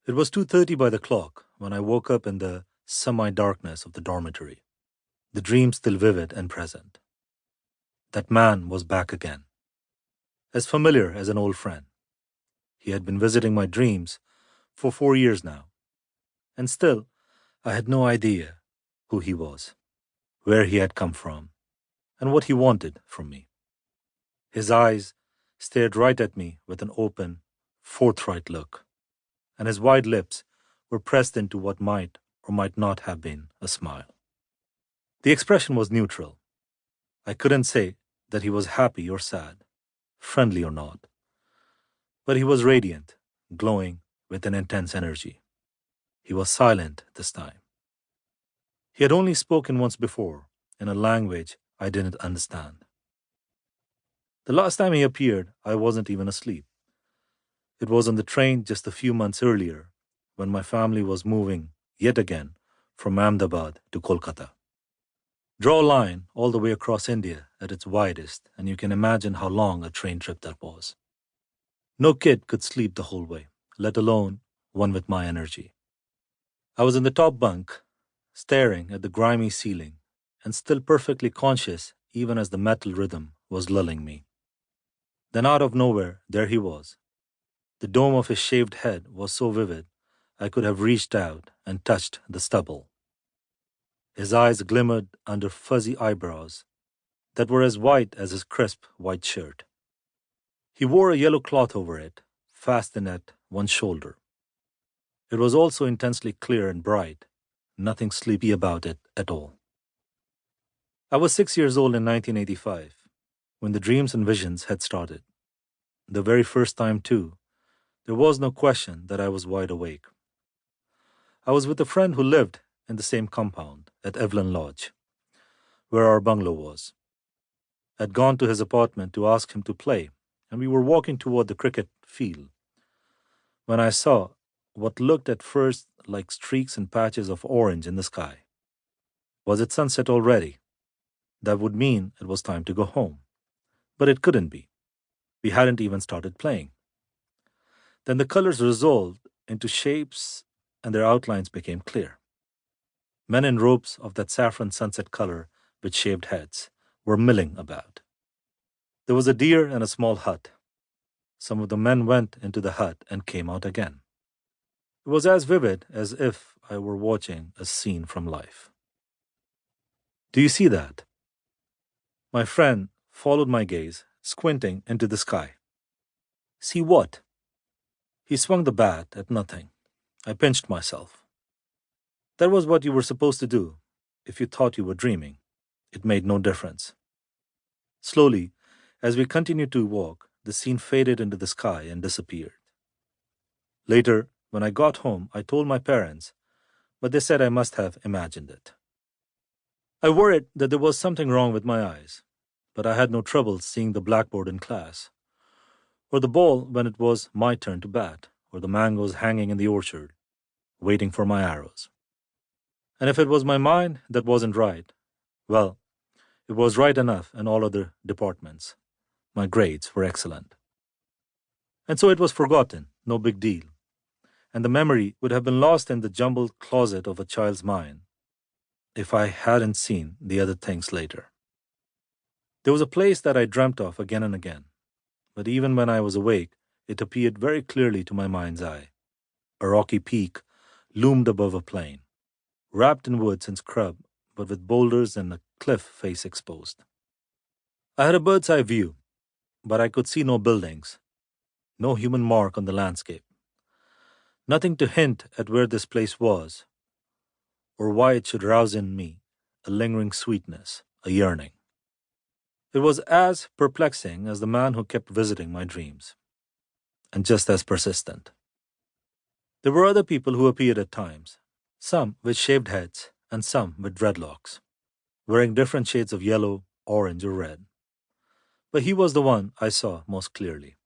It was 2:30 by the clock when I woke up in the semi-darkness of the dormitory, the dream still vivid and present. That man was back again, as familiar as an old friend. He had been visiting my dreams for 4 years now, and still I had no idea who he was, where he had come from, and what he wanted from me. His eyes stared right at me with an open, forthright look, and his wide lips were pressed into what might or might not have been a smile. The expression was neutral. I couldn't say that he was happy or sad, friendly or not, but he was radiant, glowing with an intense energy. He was silent this time. He had only spoken once before in a language I didn't understand. The last time he appeared, I wasn't even asleep. It was on the train just a few months earlier when my family was moving yet again from Ahmedabad to Kolkata. Draw a line all the way across India at its widest, and you can imagine how long a train trip that was. No kid could sleep the whole way, let alone one with my energy. I was in the top bunk, staring at the grimy ceiling, and still perfectly conscious even as the metal rhythm was lulling me. Then out of nowhere, there he was. The dome of his shaved head was so vivid, I could have reached out and touched the stubble. His eyes glimmered under fuzzy eyebrows that were as white as his crisp white shirt. He wore a yellow cloth over it, fastened at one shoulder. It was also intensely clear and bright, nothing sleepy about it at all. I was 6 years old in 1985, when the dreams and visions had started. The very first time, too, there was no question that I was wide awake. I was with a friend who lived in the same compound at Evelyn Lodge, where our bungalow was. I'd gone to his apartment to ask him to play, and we were walking toward the cricket field when I saw what looked at first like streaks and patches of orange in the sky. Was it sunset already? That would mean it was time to go home. But it couldn't be. We hadn't even started playing. Then the colors resolved into shapes and their outlines became clear. Men in robes of that saffron sunset color with shaved heads were milling about. There was a deer and a small hut. Some of the men went into the hut and came out again. It was as vivid as if I were watching a scene from life. Do you see that? My friend followed my gaze, squinting into the sky. See what? He swung the bat at nothing. I pinched myself. That was what you were supposed to do if you thought you were dreaming. It made no difference. Slowly, as we continued to walk, the scene faded into the sky and disappeared. Later, when I got home, I told my parents, but they said I must have imagined it. I worried that there was something wrong with my eyes, but I had no trouble seeing the blackboard in class, or the ball when it was my turn to bat, or the mangoes hanging in the orchard, waiting for my arrows. And if it was my mind that wasn't right, well, it was right enough in all other departments. My grades were excellent. And so it was forgotten, no big deal, and the memory would have been lost in the jumbled closet of a child's mind if I hadn't seen the other things later. There was a place that I dreamt of again and again, but even when I was awake, it appeared very clearly to my mind's eye. A rocky peak loomed above a plain, wrapped in woods and scrub, but with boulders and a cliff face exposed. I had a bird's eye view, but I could see no buildings, no human mark on the landscape, nothing to hint at where this place was, or why it should rouse in me a lingering sweetness, a yearning. It was as perplexing as the man who kept visiting my dreams, and just as persistent. There were other people who appeared at times, some with shaved heads and some with dreadlocks, wearing different shades of yellow, orange, or red. But he was the one I saw most clearly.